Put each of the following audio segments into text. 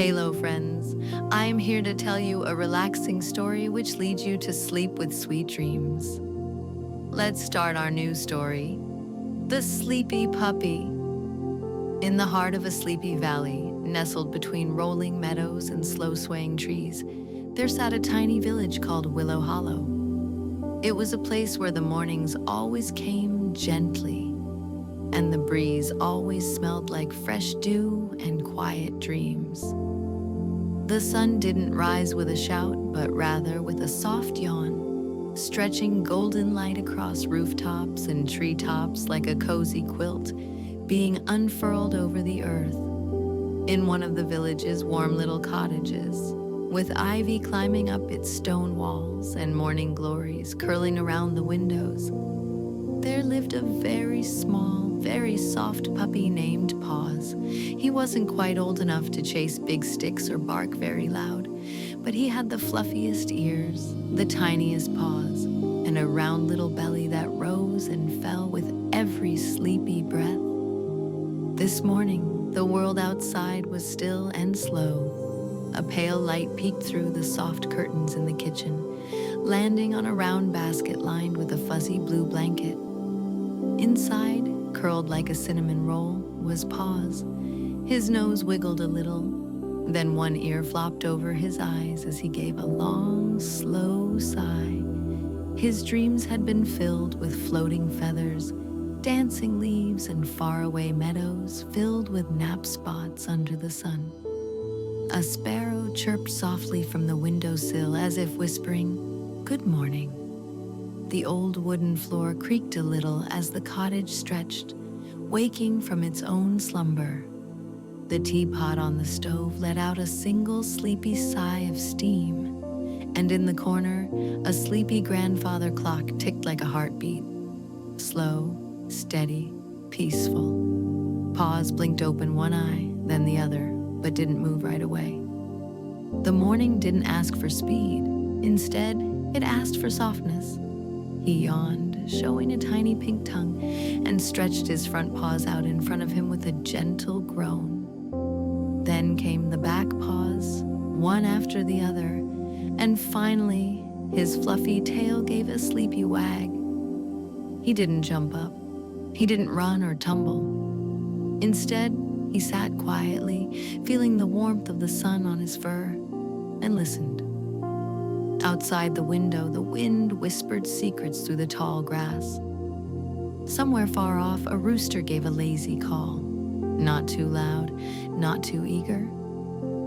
Hello, friends. I'm here to tell you a relaxing story which leads you to sleep with sweet dreams. Let's start our new story. The Sleepy Puppy. In the heart of a sleepy valley, nestled between rolling meadows and slow-swaying trees, there sat a tiny village called Willow Hollow. It was a place where the mornings always came gently, and the breeze always smelled like fresh dew and quiet dreams. The sun didn't rise with a shout, but rather with a soft yawn, stretching golden light across rooftops and treetops like a cozy quilt, being unfurled over the earth. In one of the village's warm little cottages, with ivy climbing up its stone walls and morning glories curling around the windows, there lived a very small, very soft puppy named Paws. He wasn't quite old enough to chase big sticks or bark very loud, but he had the fluffiest ears, the tiniest paws, and a round little belly that rose and fell with every sleepy breath. This morning, the world outside was still and slow. A pale light peeked through the soft curtains in the kitchen, landing on a round basket lined with a fuzzy blue blanket. Inside, curled like a cinnamon roll, was Paws. His nose wiggled a little, then one ear flopped over his eyes as he gave a long, slow sigh. His dreams had been filled with floating feathers, dancing leaves, and faraway meadows filled with nap spots under the sun. A sparrow chirped softly from the windowsill as if whispering, "Good morning." The old wooden floor creaked a little as the cottage stretched, waking from its own slumber. The teapot on the stove let out a single sleepy sigh of steam, and in the corner, a sleepy grandfather clock ticked like a heartbeat. Slow, steady, peaceful. Paws blinked open one eye, then the other, but didn't move right away. The morning didn't ask for speed. Instead, it asked for softness. He yawned, showing a tiny pink tongue, and stretched his front paws out in front of him with a gentle groan. Then came the back paws, one after the other, and finally, his fluffy tail gave a sleepy wag. He didn't jump up. He didn't run or tumble. Instead, he sat quietly, feeling the warmth of the sun on his fur, and listened. Outside the window, the wind whispered secrets through the tall grass. Somewhere far off, a rooster gave a lazy call. Not too loud, not too eager.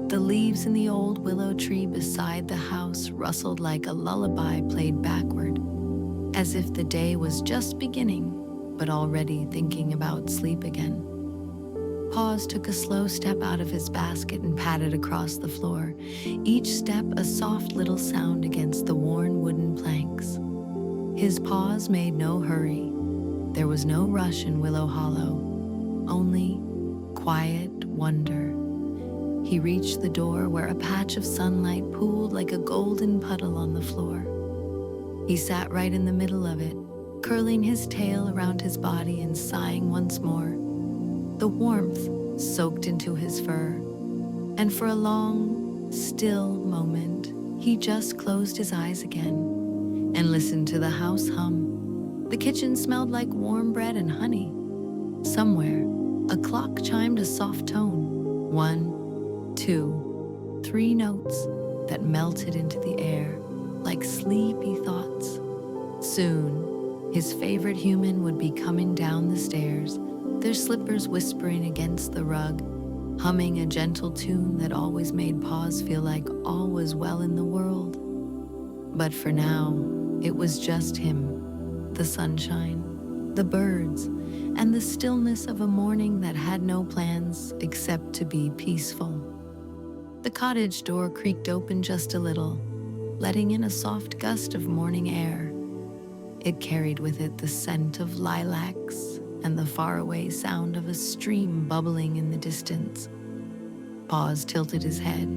The leaves in the old willow tree beside the house rustled like a lullaby played backward, as if the day was just beginning, but already thinking about sleep again. Paws took a slow step out of his basket and padded across the floor, each step a soft little sound against the worn wooden planks. His paws made no hurry. There was no rush in Willow Hollow, only quiet wonder. He reached the door where a patch of sunlight pooled like a golden puddle on the floor. He sat right in the middle of it, curling his tail around his body and sighing once more. The warmth soaked into his fur, and for a long, still moment, he just closed his eyes again and listened to the house hum. The kitchen smelled like warm bread and honey. Somewhere, a clock chimed a soft tone. 1, 2, 3 notes that melted into the air like sleepy thoughts. Soon, his favorite human would be coming down the stairs, their slippers whispering against the rug, humming a gentle tune that always made Paws feel like all was well in the world. But for now, it was just him, the sunshine, the birds, and the stillness of a morning that had no plans except to be peaceful. The cottage door creaked open just a little, letting in a soft gust of morning air. It carried with it the scent of lilacs and the faraway sound of a stream bubbling in the distance. Paws tilted his head,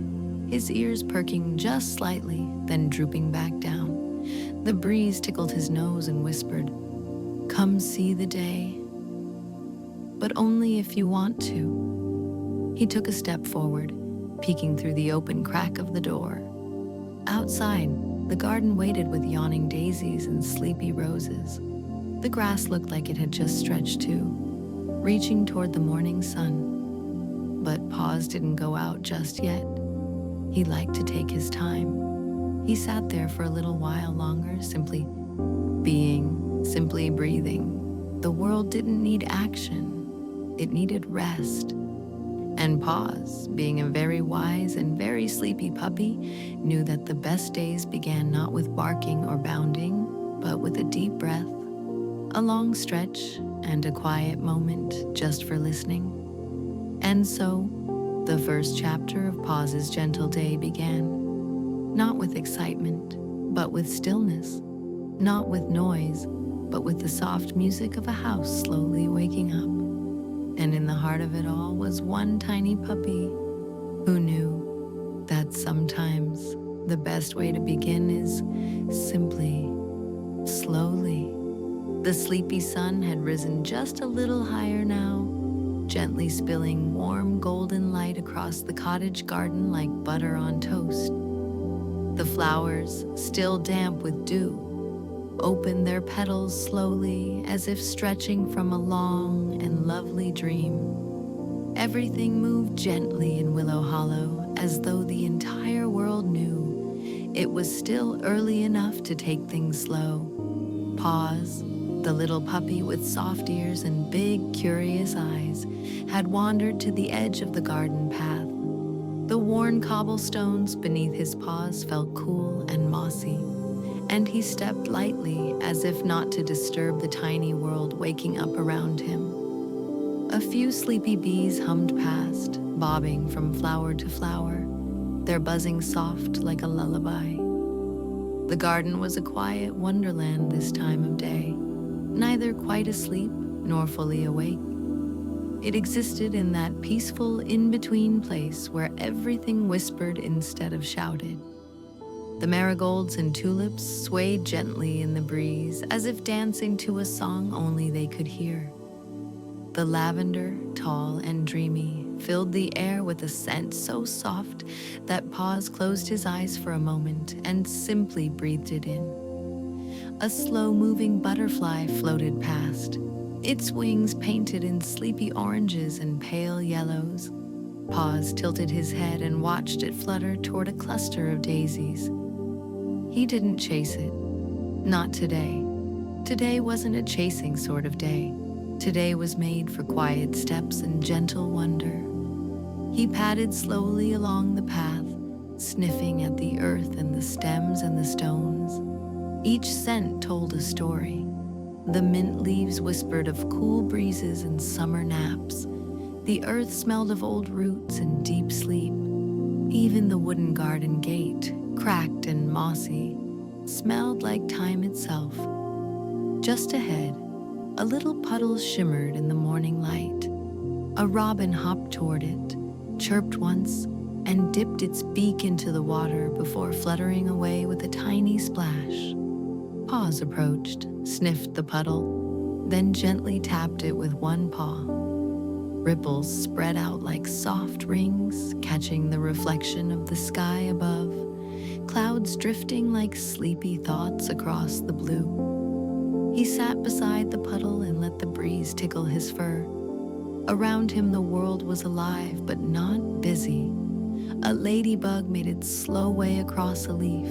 his ears perking just slightly, then drooping back down. The breeze tickled his nose and whispered, "Come see the day, but only if you want to." He took a step forward, peeking through the open crack of the door. Outside, the garden waited with yawning daisies and sleepy roses. The grass looked like it had just stretched too, reaching toward the morning sun. But Paws didn't go out just yet. He liked to take his time. He sat there for a little while longer, simply being, simply breathing. The world didn't need action. It needed rest. And Paws, being a very wise and very sleepy puppy, knew that the best days began not with barking or bounding, but with a deep breath, a long stretch, and a quiet moment just for listening. And so, the first chapter of Paws's gentle day began, not with excitement, but with stillness, not with noise, but with the soft music of a house slowly waking up. And in the heart of it all was one tiny puppy who knew that sometimes the best way to begin is simply, slowly. The sleepy sun had risen just a little higher now, gently spilling warm golden light across the cottage garden like butter on toast. The flowers, still damp with dew, opened their petals slowly as if stretching from a long and lovely dream. Everything moved gently in Willow Hollow as though the entire world knew it was still early enough to take things slow. Paws, the little puppy with soft ears and big, curious eyes, had wandered to the edge of the garden path. The worn cobblestones beneath his paws felt cool and mossy, and he stepped lightly as if not to disturb the tiny world waking up around him. A few sleepy bees hummed past, bobbing from flower to flower, their buzzing soft like a lullaby. The garden was a quiet wonderland this time of day, neither quite asleep nor fully awake. It existed in that peaceful in-between place where everything whispered instead of shouted. The marigolds and tulips swayed gently in the breeze as if dancing to a song only they could hear. The lavender, tall and dreamy, filled the air with a scent so soft that Paws closed his eyes for a moment and simply breathed it in. A slow-moving butterfly floated past, its wings painted in sleepy oranges and pale yellows. Paws tilted his head and watched it flutter toward a cluster of daisies. He didn't chase it. Not today. Today wasn't a chasing sort of day. Today was made for quiet steps and gentle wonder. He padded slowly along the path, sniffing at the earth and the stems and the stones. Each scent told a story. The mint leaves whispered of cool breezes and summer naps. The earth smelled of old roots and deep sleep. Even the wooden garden gate, cracked and mossy, smelled like time itself. Just ahead, a little puddle shimmered in the morning light. A robin hopped toward it, chirped once, and dipped its beak into the water before fluttering away with a tiny splash. Paws approached, sniffed the puddle, then gently tapped it with one paw. Ripples spread out like soft rings, catching the reflection of the sky above, clouds drifting like sleepy thoughts across the blue. He sat beside the puddle and let the breeze tickle his fur. Around him the world was alive but not busy. A ladybug made its slow way across a leaf.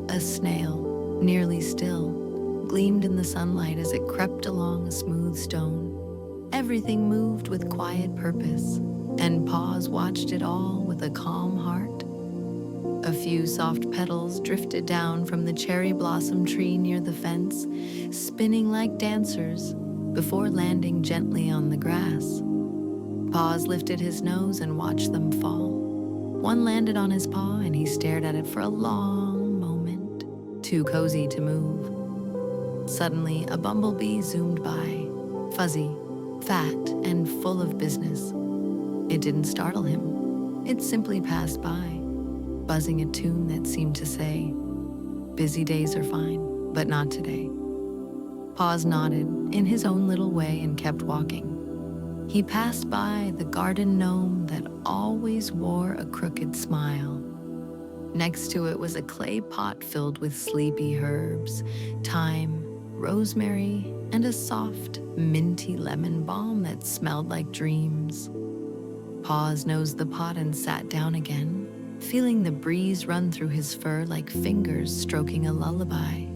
A snail, nearly still, gleamed in the sunlight as it crept along a smooth stone. Everything moved with quiet purpose, and Paws watched it all with a calm heart. A few soft petals drifted down from the cherry blossom tree near the fence, spinning like dancers, before landing gently on the grass. Paws lifted his nose and watched them fall. One landed on his paw and he stared at it for a long moment, too cozy to move. Suddenly, a bumblebee zoomed by, fuzzy, fat, and full of business. It didn't startle him. It simply passed by, buzzing a tune that seemed to say, "Busy days are fine, but not today." Paws nodded in his own little way and kept walking. He passed by the garden gnome, garden that always wore a crooked smile. Next to it was a clay pot filled with sleepy herbs, thyme, rosemary, and a soft, minty lemon balm that smelled like dreams. Paws nosed the pot and sat down again, feeling the breeze run through his fur like fingers stroking a lullaby.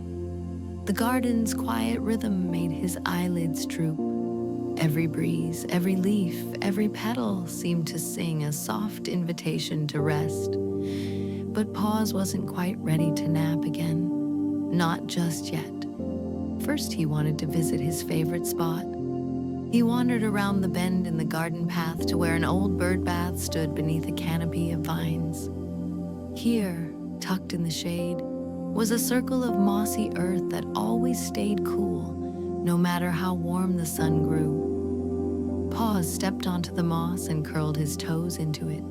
The garden's quiet rhythm made his eyelids droop. Every breeze, every leaf, every petal seemed to sing a soft invitation to rest. But Paws wasn't quite ready to nap again. Not just yet. First, he wanted to visit his favorite spot. He wandered around the bend in the garden path to where an old bird bath stood beneath a canopy of vines. Here, tucked in the shade, was a circle of mossy earth that always stayed cool, no matter how warm the sun grew. Paws stepped onto the moss and curled his toes into it.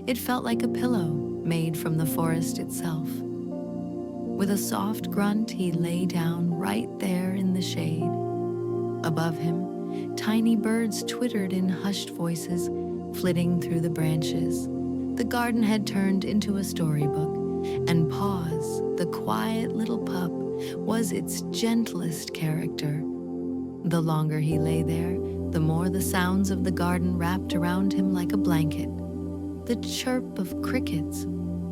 It felt like a pillow made from the forest itself. With a soft grunt, he lay down right there in the shade. Above him, tiny birds twittered in hushed voices, flitting through the branches. The garden had turned into a storybook, and Paws, the quiet little pup, was its gentlest character. The longer he lay there, the more the sounds of the garden wrapped around him like a blanket. The chirp of crickets,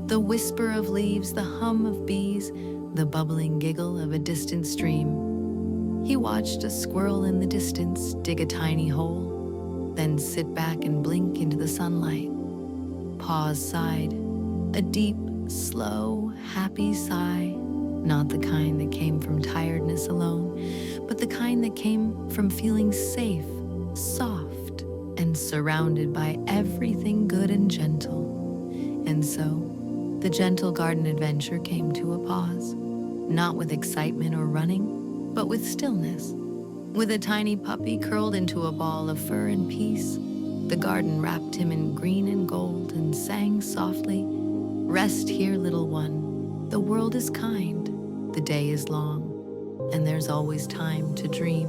the whisper of leaves, the hum of bees, the bubbling giggle of a distant stream. He watched a squirrel in the distance dig a tiny hole, then sit back and blink into the sunlight. Paws sighed, a deep, slow, happy sigh, not the kind that came from tiredness alone, but the kind that came from feeling safe, soft, and surrounded by everything good and gentle. And so, the gentle garden adventure came to a pause, not with excitement or running, but with stillness. With a tiny puppy curled into a ball of fur and peace, the garden wrapped him in green and gold and sang softly, "Rest here, little one. The world is kind, the day is long, and there's always time to dream."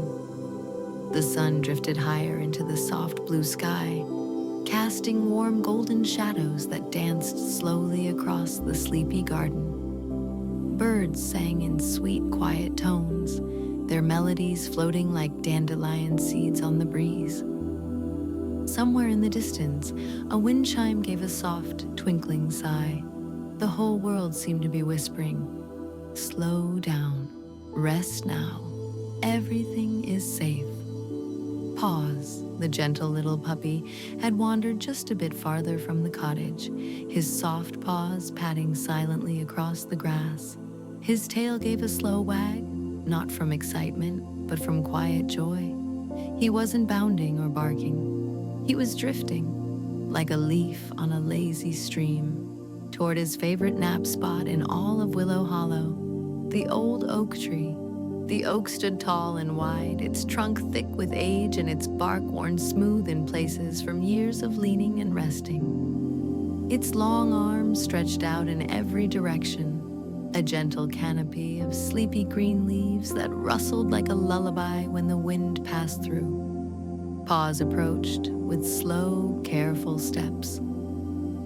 The sun drifted higher into the soft blue sky, casting warm golden shadows that danced slowly across the sleepy garden. Birds sang in sweet, quiet tones, their melodies floating like dandelion seeds on the breeze. Somewhere in the distance, a wind chime gave a soft, twinkling sigh. The whole world seemed to be whispering, "Slow down, rest now, everything is safe." Paws, the gentle little puppy, had wandered just a bit farther from the cottage, his soft paws patting silently across the grass. His tail gave a slow wag, not from excitement, but from quiet joy. He wasn't bounding or barking. He was drifting, like a leaf on a lazy stream, toward his favorite nap spot in all of Willow Hollow, the old oak tree. The oak stood tall and wide, its trunk thick with age and its bark worn smooth in places from years of leaning and resting. Its long arms stretched out in every direction, a gentle canopy of sleepy green leaves that rustled like a lullaby when the wind passed through. Paws approached with slow, careful steps.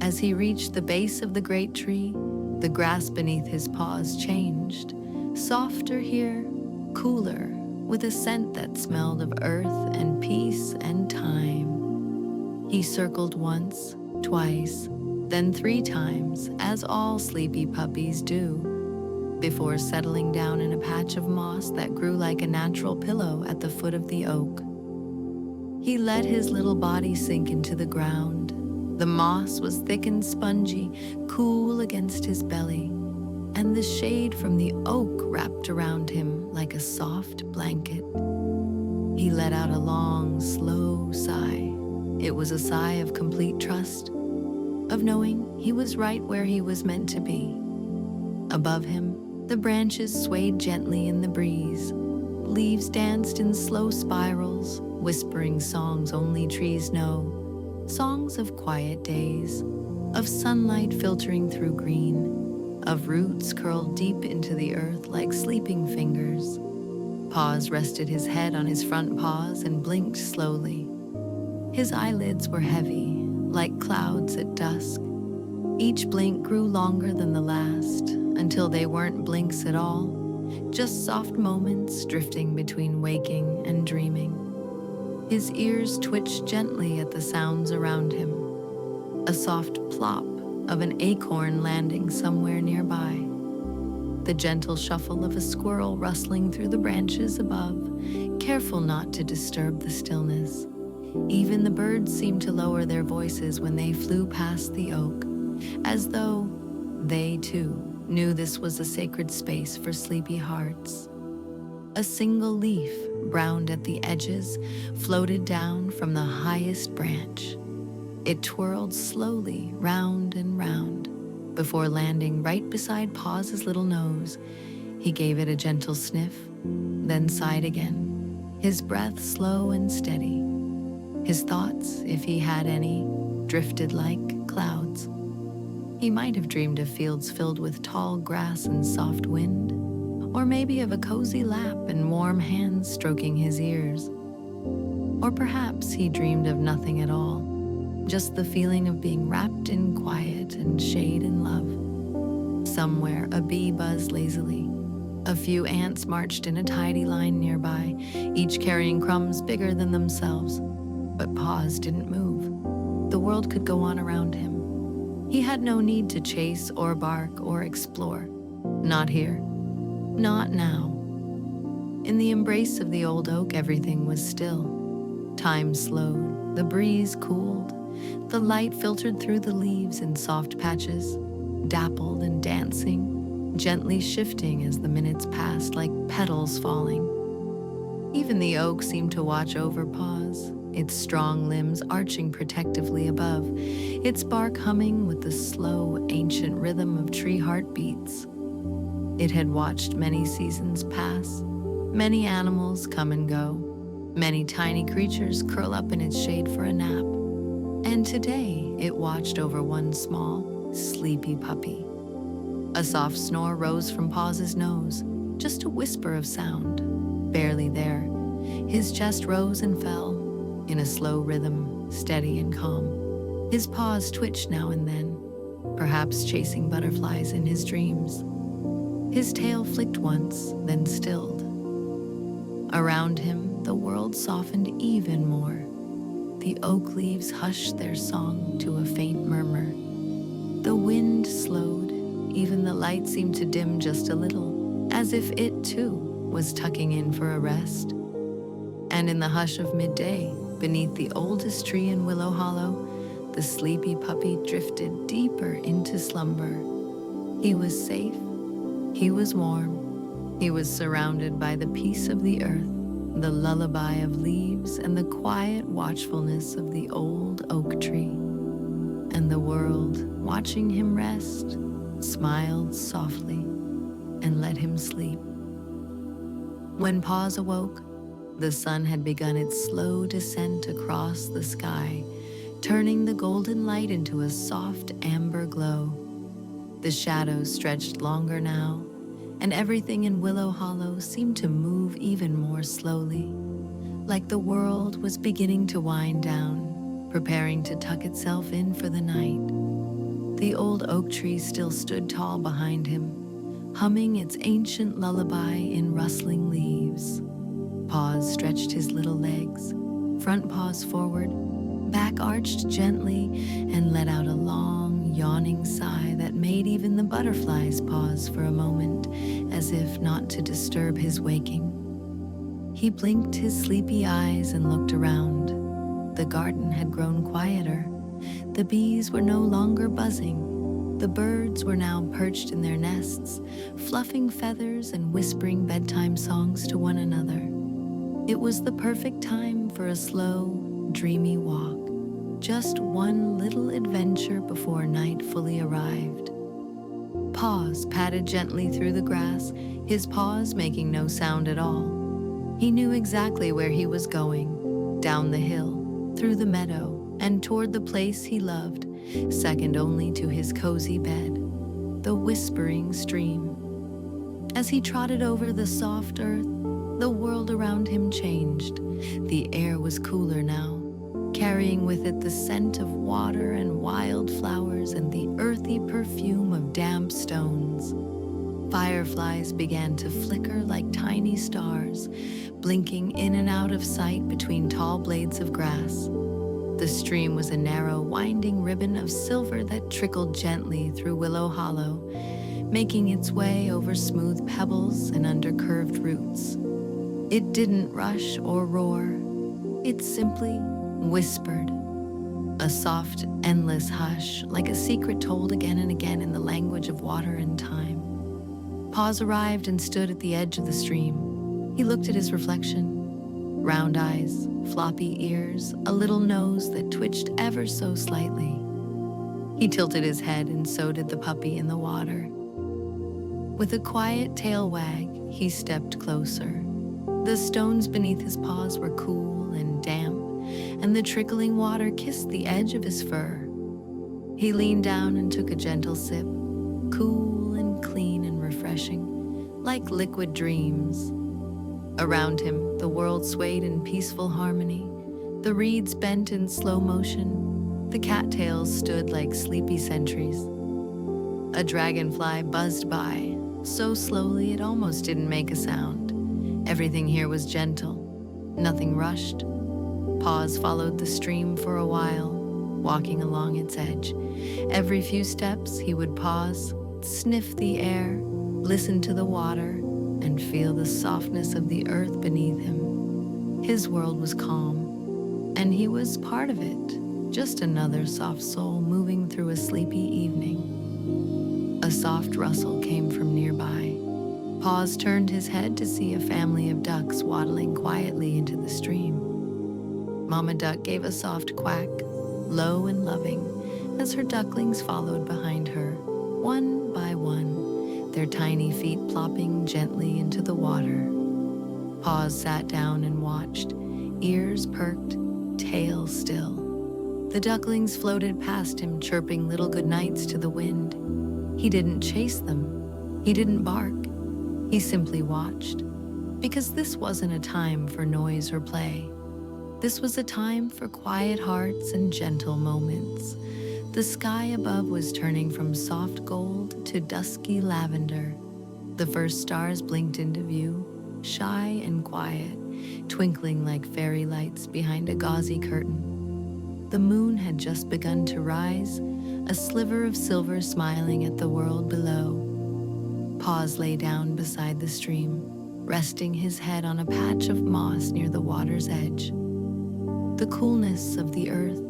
As he reached the base of the great tree, the grass beneath his paws changed, softer here, cooler, with a scent that smelled of earth and peace and time. He circled once, twice, then 3 times, as all sleepy puppies do, before settling down in a patch of moss that grew like a natural pillow at the foot of the oak. He let his little body sink into the ground. The moss was thick and spongy, cool against his belly, and the shade from the oak wrapped around him like a soft blanket. He let out a long, slow sigh. It was a sigh of complete trust, of knowing he was right where he was meant to be. Above him, the branches swayed gently in the breeze. Leaves danced in slow spirals, whispering songs only trees know. Songs of quiet days, of sunlight filtering through green, of roots curled deep into the earth like sleeping fingers. Paws rested his head on his front paws and blinked slowly. His eyelids were heavy, like clouds at dusk. Each blink grew longer than the last, until they weren't blinks at all, just soft moments drifting between waking and dreaming. His ears twitched gently at the sounds around him, a soft plop of an acorn landing somewhere nearby, the gentle shuffle of a squirrel rustling through the branches above, careful not to disturb the stillness. Even the birds seemed to lower their voices when they flew past the oak, as though they, too, knew this was a sacred space for sleepy hearts. A single leaf, browned at the edges, floated down from the highest branch. It twirled slowly round and round before landing right beside Paw's little nose. He gave it a gentle sniff, then sighed again, his breath slow and steady. His thoughts, if he had any, drifted like clouds. He might have dreamed of fields filled with tall grass and soft wind, or maybe of a cozy lap and warm hands stroking his ears. Or perhaps he dreamed of nothing at all, just the feeling of being wrapped in quiet and shade and love. Somewhere a bee buzzed lazily. A few ants marched in a tidy line nearby, each carrying crumbs bigger than themselves. But Paws didn't move. The world could go on around him. He had no need to chase or bark or explore. Not here. Not now. In the embrace of the old oak, everything was still. Time slowed, the breeze cooled, the light filtered through the leaves in soft patches, dappled and dancing, gently shifting as the minutes passed like petals falling. Even the oak seemed to watch over Paws, its strong limbs arching protectively above, its bark humming with the slow, ancient rhythm of tree heartbeats. It had watched many seasons pass, many animals come and go, many tiny creatures curl up in its shade for a nap. And today it watched over one small, sleepy puppy. A soft snore rose from Paw's nose, just a whisper of sound, barely there. His chest rose and fell, in a slow rhythm, steady and calm. His paws twitched now and then, perhaps chasing butterflies in his dreams. His tail flicked once, then stilled. Around him, the world softened even more. The oak leaves hushed their song to a faint murmur. The wind slowed, even the light seemed to dim just a little, as if it, too, was tucking in for a rest. And in the hush of midday, beneath the oldest tree in Willow Hollow, the sleepy puppy drifted deeper into slumber. He was safe. He was warm. He was surrounded by the peace of the earth, the lullaby of leaves, and the quiet watchfulness of the old oak tree. And the world, watching him rest, smiled softly and let him sleep. When Paws awoke, the sun had begun its slow descent across the sky, turning the golden light into a soft amber glow. The shadows stretched longer now, and everything in Willow Hollow seemed to move even more slowly, like the world was beginning to wind down, preparing to tuck itself in for the night. The old oak tree still stood tall behind him, humming its ancient lullaby in rustling leaves. Paws stretched his little legs, front paws forward, back arched gently, and let out a long, yawning sigh that made even the butterflies pause for a moment, as if not to disturb his waking. He blinked his sleepy eyes and looked around. The garden had grown quieter. The bees were no longer buzzing. The birds were now perched in their nests, fluffing feathers and whispering bedtime songs to one another. It was the perfect time for a slow, dreamy walk, just one little adventure before night fully arrived. Paws padded gently through the grass, his paws making no sound at all. He knew exactly where he was going, down the hill, through the meadow, and toward the place he loved, second only to his cozy bed, the whispering stream. As he trotted over the soft earth, the world around him changed. The air was cooler now. carrying with it the scent of water and wildflowers and the earthy perfume of damp stones. Fireflies began to flicker like tiny stars, blinking in and out of sight between tall blades of grass. The stream was a narrow, winding ribbon of silver that trickled gently through Willow Hollow, making its way over smooth pebbles and under curved roots. It didn't rush or roar. It simply whispered, a soft, endless hush, like a secret told again and again in the language of water and time. Paz arrived and stood at the edge of the stream. He looked at his reflection. Round eyes, floppy ears, a little nose that twitched ever so slightly. He tilted his head, and so did the puppy in the water. With a quiet tail wag, he stepped closer. The stones beneath his paws were cool and damp, and the trickling water kissed the edge of his fur. He leaned down and took a gentle sip, cool and clean and refreshing, like liquid dreams. Around him, the world swayed in peaceful harmony. The reeds bent in slow motion. The cattails stood like sleepy sentries. A dragonfly buzzed by, so slowly it almost didn't make a sound. Everything here was gentle, nothing rushed. Paz followed the stream for a while, walking along its edge. Every few steps, he would pause, sniff the air, listen to the water, and feel the softness of the earth beneath him. His world was calm, and he was part of it, just another soft soul moving through a sleepy evening. A soft rustle came from nearby. Paz turned his head to see a family of ducks waddling quietly into the stream. Mama Duck gave a soft quack, low and loving, as her ducklings followed behind her, one by one, their tiny feet plopping gently into the water. Paz sat down and watched, ears perked, tail still. The ducklings floated past him, chirping little goodnights to the wind. He didn't chase them. He didn't bark. He simply watched, because this wasn't a time for noise or play. This was a time for quiet hearts and gentle moments. The sky above was turning from soft gold to dusky lavender. The first stars blinked into view, shy and quiet, twinkling like fairy lights behind a gauzy curtain. The moon had just begun to rise, a sliver of silver smiling at the world below. Paz lay down beside the stream, resting his head on a patch of moss near the water's edge. The coolness of the earth,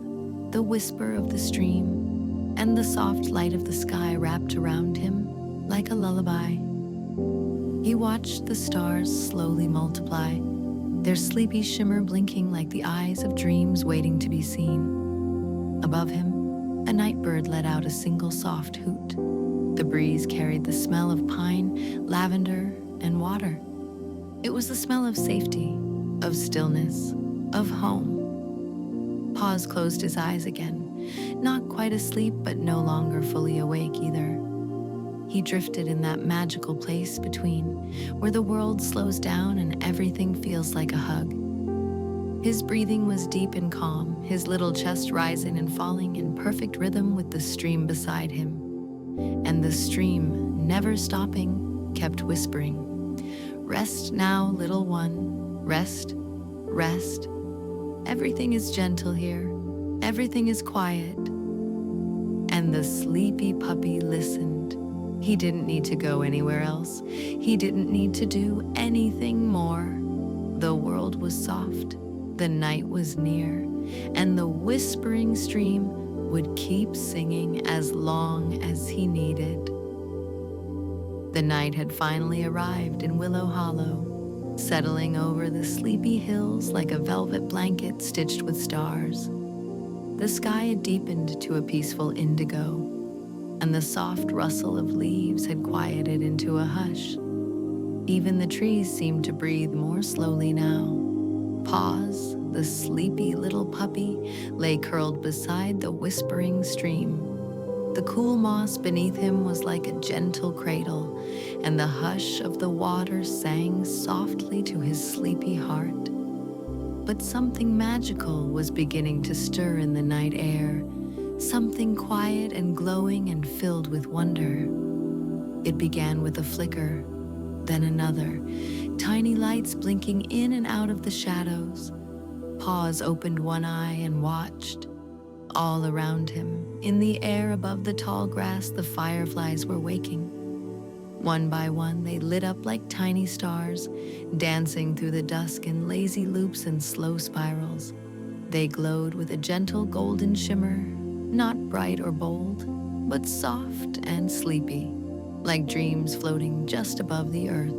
the whisper of the stream, and the soft light of the sky wrapped around him like a lullaby. He watched the stars slowly multiply, their sleepy shimmer blinking like the eyes of dreams waiting to be seen. Above him, a night bird let out a single soft hoot. The breeze carried the smell of pine, lavender, and water. It was the smell of safety, of stillness, of home. Paz closed his eyes again, not quite asleep, but no longer fully awake either. He drifted in that magical place between, where the world slows down and everything feels like a hug. His breathing was deep and calm, his little chest rising and falling in perfect rhythm with the stream beside him. And the stream, never stopping, kept whispering, "Rest now, little one, rest, rest. Everything is gentle here, everything is quiet." And the sleepy puppy listened. He didn't need to go anywhere else. He didn't need to do anything more. The world was soft, the night was near, and the whispering stream would keep singing as long as he needed. The night had finally arrived in Willow Hollow, settling over the sleepy hills like a velvet blanket stitched with stars. The sky had deepened to a peaceful indigo, and the soft rustle of leaves had quieted into a hush. Even the trees seemed to breathe more slowly now. Paz, the sleepy little puppy, lay curled beside the whispering stream. The cool moss beneath him was like a gentle cradle, and the hush of the water sang softly to his sleepy heart. But something magical was beginning to stir in the night air, something quiet and glowing and filled with wonder. It began with a flicker, then another, tiny lights blinking in and out of the shadows. Paws opened one eye and watched. All around him, in the air above the tall grass, the fireflies were waking. One by one, they lit up like tiny stars, dancing through the dusk in lazy loops and slow spirals. They glowed with a gentle golden shimmer, not bright or bold, but soft and sleepy, like dreams floating just above the earth.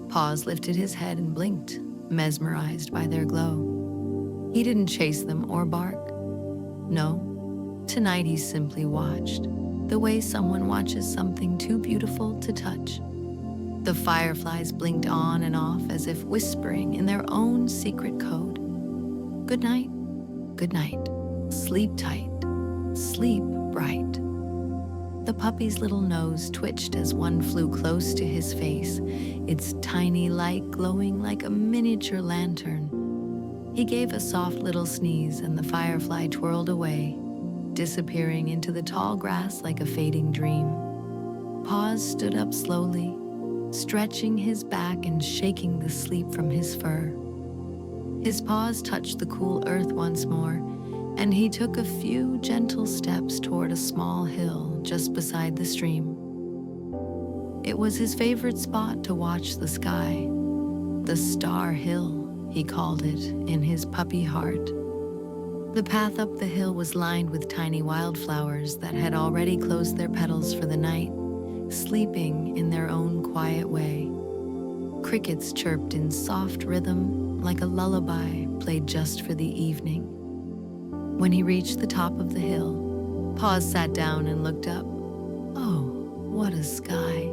Paws lifted his head and blinked, mesmerized by their glow. He didn't chase them or bark. No, tonight he simply watched, the way someone watches something too beautiful to touch. The fireflies blinked on and off as if whispering in their own secret code. Good night, sleep tight, sleep bright. The puppy's little nose twitched as one flew close to his face, its tiny light glowing like a miniature lantern. He gave a soft little sneeze and the firefly twirled away, disappearing into the tall grass like a fading dream. Paws stood up slowly, stretching his back and shaking the sleep from his fur. His paws touched the cool earth once more, and he took a few gentle steps toward a small hill just beside the stream. It was his favorite spot to watch the sky. The Star Hill, he called it in his puppy heart. The path up the hill was lined with tiny wildflowers that had already closed their petals for the night, sleeping in their own quiet way. Crickets chirped in soft rhythm like a lullaby played just for the evening. When he reached the top of the hill, Paws sat down and looked up. Oh, what a sky!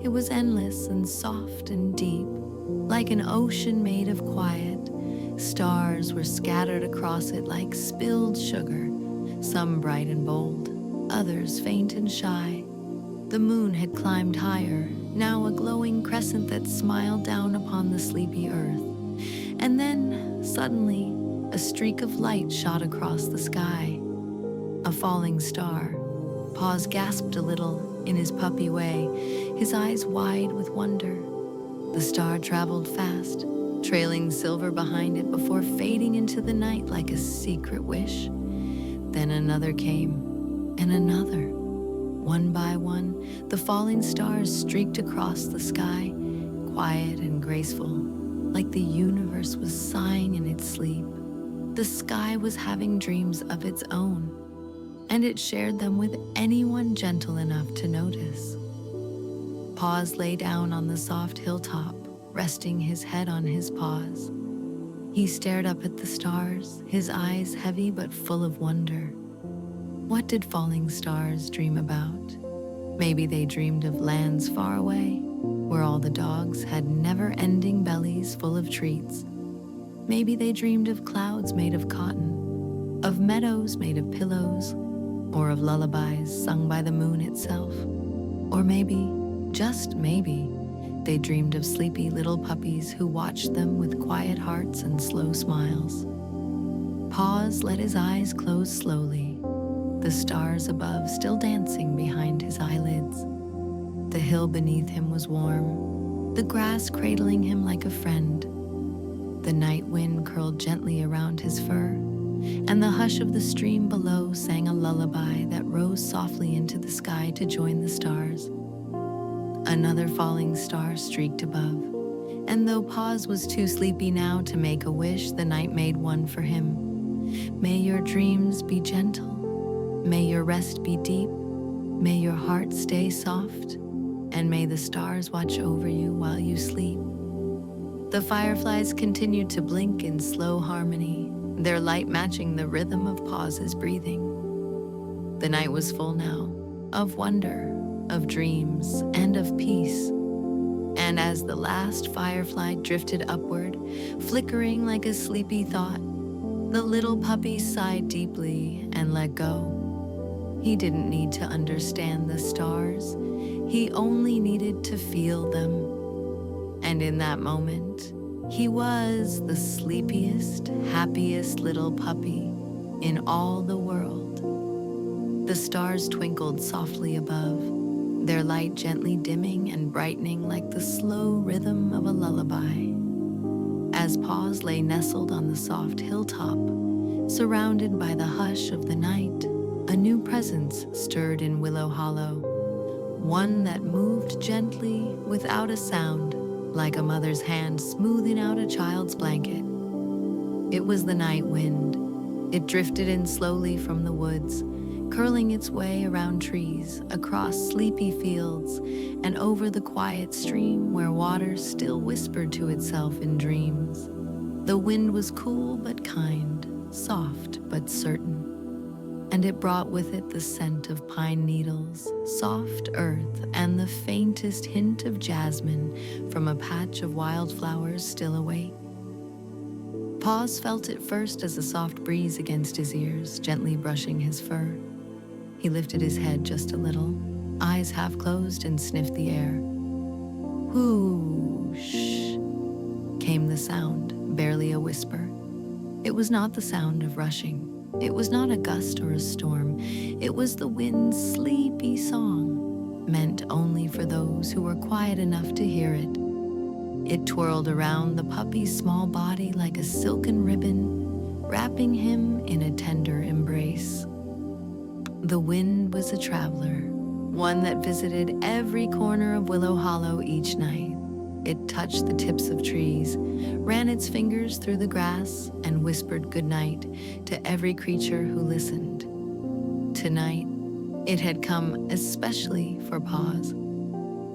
It was endless and soft and deep, like an ocean made of quiet. Stars were scattered across it like spilled sugar, some bright and bold, others faint and shy. The moon had climbed higher, now a glowing crescent that smiled down upon the sleepy earth. And then, suddenly, a streak of light shot across the sky. A falling star. Paws gasped a little in his puppy way, his eyes wide with wonder. The star traveled fast, trailing silver behind it before fading into the night like a secret wish. Then another came, and another. One by one, the falling stars streaked across the sky, quiet and graceful, like the universe was sighing in its sleep. The sky was having dreams of its own, and it shared them with anyone gentle enough to notice. Paws lay down on the soft hilltop, resting his head on his paws. He stared up at the stars, his eyes heavy but full of wonder. What did falling stars dream about? Maybe they dreamed of lands far away, where all the dogs had never-ending bellies full of treats. Maybe they dreamed of clouds made of cotton, of meadows made of pillows, or of lullabies sung by the moon itself. Or maybe, just maybe, they dreamed of sleepy little puppies who watched them with quiet hearts and slow smiles. Paws let his eyes close slowly, the stars above still dancing behind his eyelids. The hill beneath him was warm, the grass cradling him like a friend. The night wind curled gently around his fur, and the hush of the stream below sang a lullaby that rose softly into the sky to join the stars. Another falling star streaked above, and though Paws was too sleepy now to make a wish, the night made one for him. May your dreams be gentle, may your rest be deep, may your heart stay soft, and may the stars watch over you while you sleep. The fireflies continued to blink in slow harmony, their light matching the rhythm of Paws's breathing. The night was full now, of wonder, of dreams, and of peace. And as the last firefly drifted upward, flickering like a sleepy thought, the little puppy sighed deeply and let go. He didn't need to understand the stars. He only needed to feel them. And in that moment, He was the sleepiest, happiest little puppy in all the world. The stars twinkled softly above, their light gently dimming and brightening like the slow rhythm of a lullaby. As Paws lay nestled on the soft hilltop, surrounded by the hush of the night, a new presence stirred in Willow Hollow, one that moved gently without a sound, like a mother's hand smoothing out a child's blanket. It was the night wind. It drifted in slowly from the woods, curling its way around trees, across sleepy fields, and over the quiet stream where water still whispered to itself in dreams. The wind was cool but kind, soft but certain, and it brought with it the scent of pine needles, soft earth, and the faintest hint of jasmine from a patch of wildflowers still awake. Paws felt it first as a soft breeze against his ears, gently brushing his fur. He lifted his head just a little, eyes half closed, and sniffed the air. Whoosh, came the sound, barely a whisper. It was not the sound of rushing. It was not a gust or a storm. It was the wind's sleepy song, meant only for those who were quiet enough to hear it. It twirled around the puppy's small body like a silken ribbon, wrapping him in a tender embrace. The wind was a traveler, one that visited every corner of Willow Hollow each night. It touched the tips of trees, ran its fingers through the grass, and whispered goodnight to every creature who listened. Tonight, it had come especially for Paws.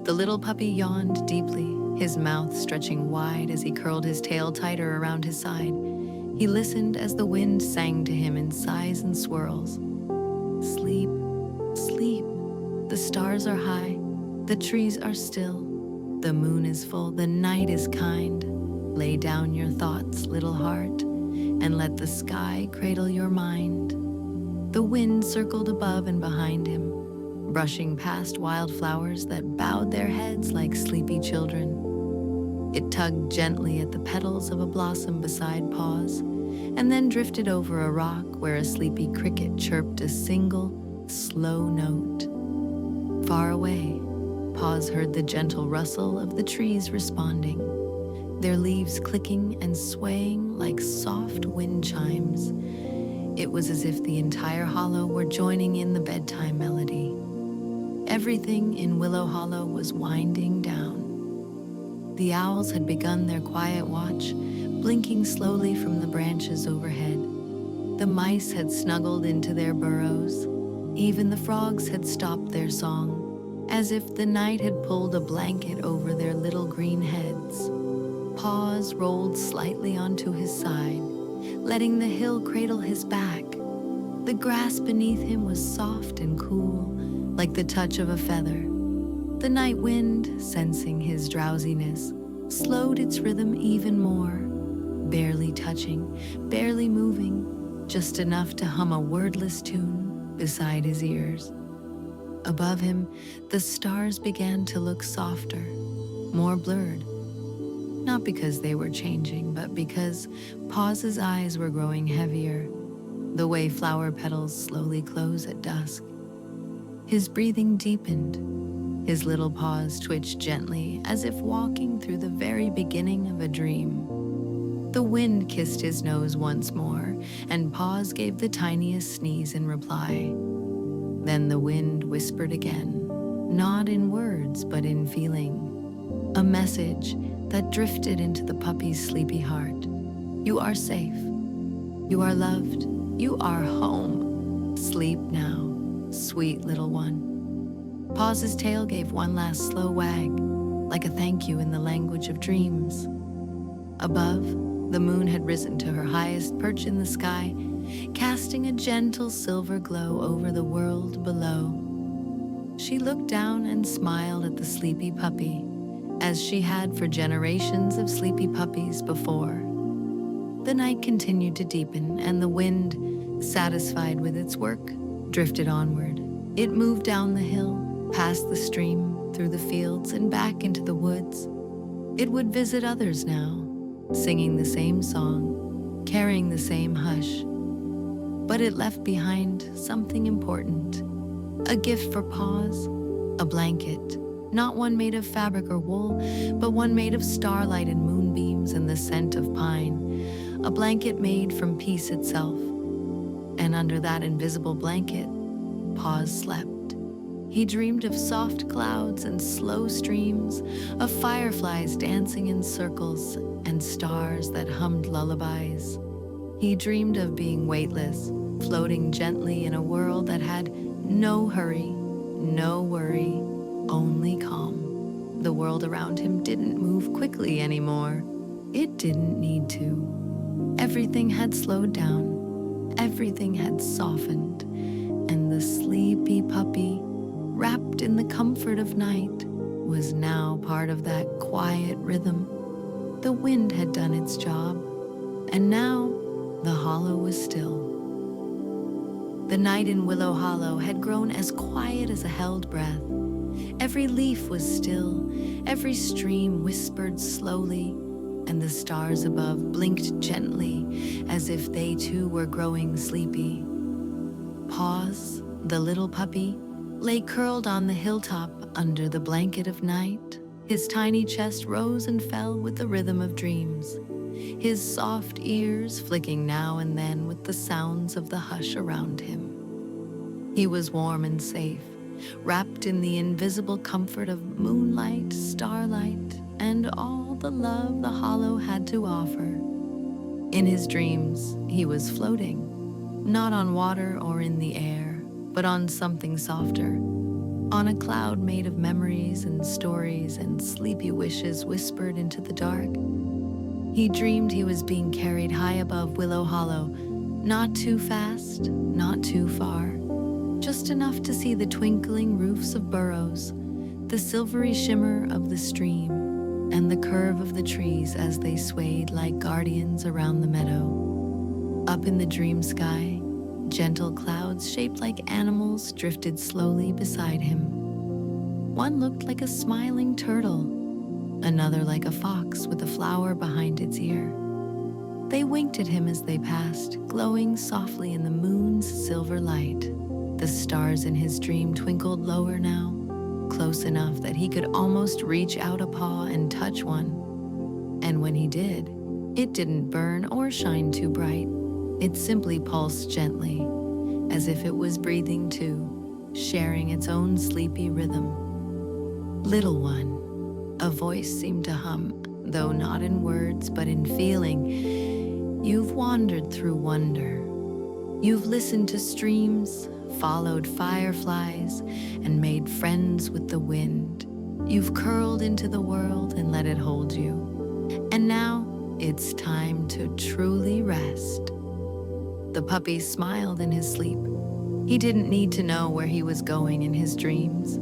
The little puppy yawned deeply, his mouth stretching wide as he curled his tail tighter around his side. He listened as the wind sang to him in sighs and swirls. Sleep, sleep. The stars are high, the trees are still, the moon is full, the night is kind. Lay down your thoughts, little heart, and let the sky cradle your mind. The wind circled above and behind him, brushing past wildflowers that bowed their heads like sleepy children. It tugged gently at the petals of a blossom beside Paws, and then drifted over a rock where a sleepy cricket chirped a single, slow note. Far away, Paws heard the gentle rustle of the trees responding, their leaves clicking and swaying like soft wind chimes. It was as if the entire hollow were joining in the bedtime melody. Everything in Willow Hollow was winding down. The owls had begun their quiet watch, blinking slowly from the branches overhead. The mice had snuggled into their burrows. Even the frogs had stopped their song, as if the night had pulled a blanket over their little green heads. Paws rolled slightly onto his side, letting the hill cradle his back. The grass beneath him was soft and cool, like the touch of a feather. The night wind, sensing his drowsiness, slowed its rhythm even more, barely touching, barely moving, just enough to hum a wordless tune beside his ears. Above him, the stars began to look softer, more blurred. Not because they were changing, but because Paws's eyes were growing heavier, the way flower petals slowly close at dusk. His breathing deepened. His little paws twitched gently, as if walking through the very beginning of a dream. The wind kissed his nose once more, and Paws gave the tiniest sneeze in reply. Then the wind whispered again, not in words, but in feeling. A message that drifted into the puppy's sleepy heart. You are safe. You are loved. You are home. Sleep now, sweet little one. Paws's tail gave one last slow wag, like a thank you in the language of dreams. Above, the moon had risen to her highest perch in the sky, casting a gentle silver glow over the world below. She looked down and smiled at the sleepy puppy, as she had for generations of sleepy puppies before. The night continued to deepen, and the wind, satisfied with its work, drifted onward. It moved down the hill, past the stream, through the fields, and back into the woods. It would visit others now, singing the same song, carrying the same hush. But it left behind something important. A gift for Paws, a blanket. Not one made of fabric or wool, but one made of starlight and moonbeams and the scent of pine. A blanket made from peace itself. And under that invisible blanket, Paws slept. He dreamed of soft clouds and slow streams, of fireflies dancing in circles and stars that hummed lullabies. He dreamed of being weightless, floating gently in a world that had no hurry, no worry, only calm. The world around him didn't move quickly anymore. It didn't need to. Everything had slowed down. Everything had softened. And the sleepy puppy, wrapped in the comfort of night, was now part of that quiet rhythm. The wind had done its job, and now the hollow was still. The night in Willow Hollow had grown as quiet as a held breath. Every leaf was still, every stream whispered slowly, and the stars above blinked gently as if they too were growing sleepy. Paws, the little puppy, lay curled on the hilltop under the blanket of night. His tiny chest rose and fell with the rhythm of dreams, his soft ears flicking now and then with the sounds of the hush around him. He was warm and safe, wrapped in the invisible comfort of moonlight, starlight, and all the love the hollow had to offer. In his dreams, he was floating, not on water or in the air, but on something softer, on a cloud made of memories and stories and sleepy wishes whispered into the dark. He dreamed he was being carried high above Willow Hollow, not too fast, not too far, just enough to see the twinkling roofs of burrows, the silvery shimmer of the stream, and the curve of the trees as they swayed like guardians around the meadow. Up in the dream sky, gentle clouds shaped like animals drifted slowly beside him. One looked like a smiling turtle, another like a fox with a flower behind its ear. They winked at him as they passed, glowing softly in the moon's silver light. The stars in his dream twinkled lower now, close enough that he could almost reach out a paw and touch one. And when he did, it didn't burn or shine too bright. It simply pulsed gently, as if it was breathing too, sharing its own sleepy rhythm. Little one, a voice seemed to hum, though not in words but in feeling. You've wandered through wonder. You've listened to streams, followed fireflies, and made friends with the wind. You've curled into the world and let it hold you. And now it's time to truly rest. The puppy smiled in his sleep. He didn't need to know where he was going in his dreams.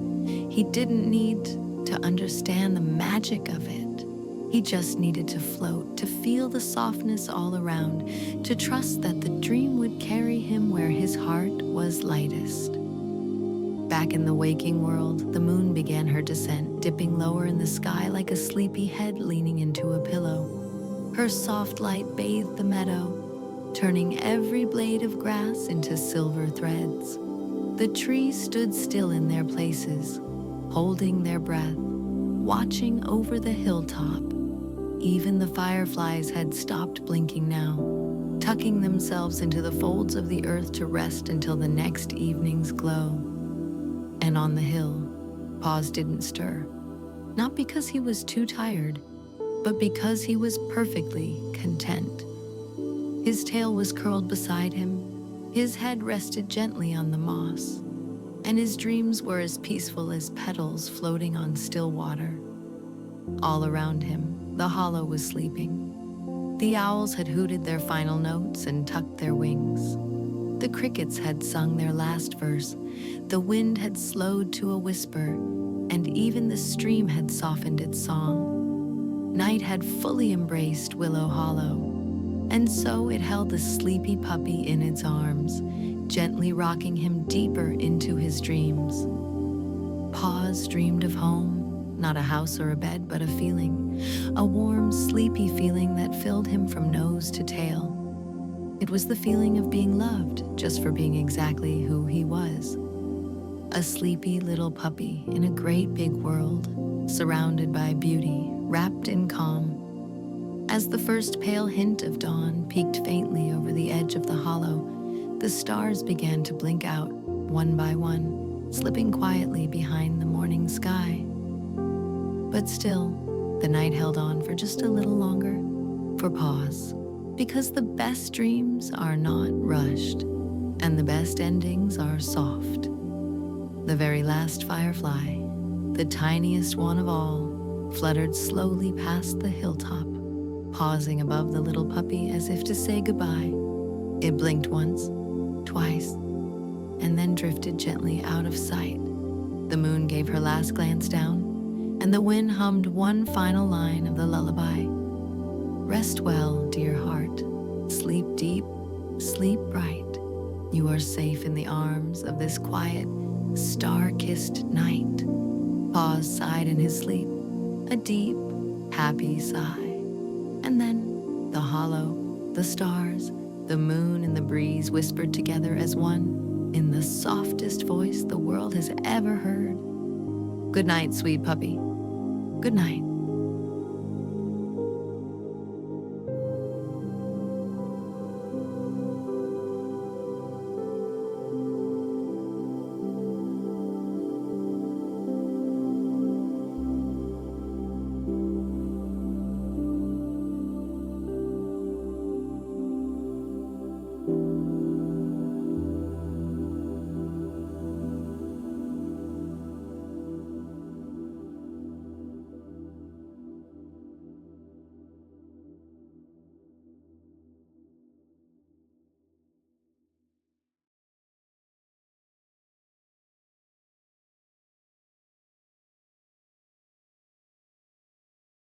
He didn't need to understand the magic of it. He just needed to float, to feel the softness all around, to trust that the dream would carry him where his heart was lightest. Back in the waking world, the moon began her descent, dipping lower in the sky like a sleepy head leaning into a pillow. Her soft light bathed the meadow, turning every blade of grass into silver threads. The trees stood still in their places, holding their breath, watching over the hilltop. Even the fireflies had stopped blinking now, tucking themselves into the folds of the earth to rest until the next evening's glow. And on the hill, Paws didn't stir, not because he was too tired, but because he was perfectly content. His tail was curled beside him, his head rested gently on the moss, and his dreams were as peaceful as petals floating on still water. All around him, the hollow was sleeping. The owls had hooted their final notes and tucked their wings. The crickets had sung their last verse, the wind had slowed to a whisper, and even the stream had softened its song. Night had fully embraced Willow Hollow, and so it held the sleepy puppy in its arms, gently rocking him deeper into his dreams. Paws dreamed of home, Not a house or a bed, but a feeling. A warm, sleepy feeling that filled him from nose to tail. It was the feeling of being loved just for being exactly who he was. A sleepy little puppy in a great big world, surrounded by beauty, wrapped in calm. As the first pale hint of dawn peeked faintly over the edge of the hollow, the stars began to blink out, one by one, slipping quietly behind the morning sky. But still, the night held on for just a little longer, for pause. Because the best dreams are not rushed, and the best endings are soft. The very last firefly, the tiniest one of all, fluttered slowly past the hilltop, pausing above the little puppy as if to say goodbye. It blinked once, twice, and then drifted gently out of sight. The moon gave her last glance down, and the wind hummed one final line of the lullaby. Rest well, dear heart. Sleep deep, sleep bright. You are safe in the arms of this quiet, star-kissed night. Pause sighed in his sleep, a deep, happy sigh. And then the hollow, the stars, the moon and the breeze whispered together as one, in the softest voice the world has ever heard. Good night, sweet puppy. Good night.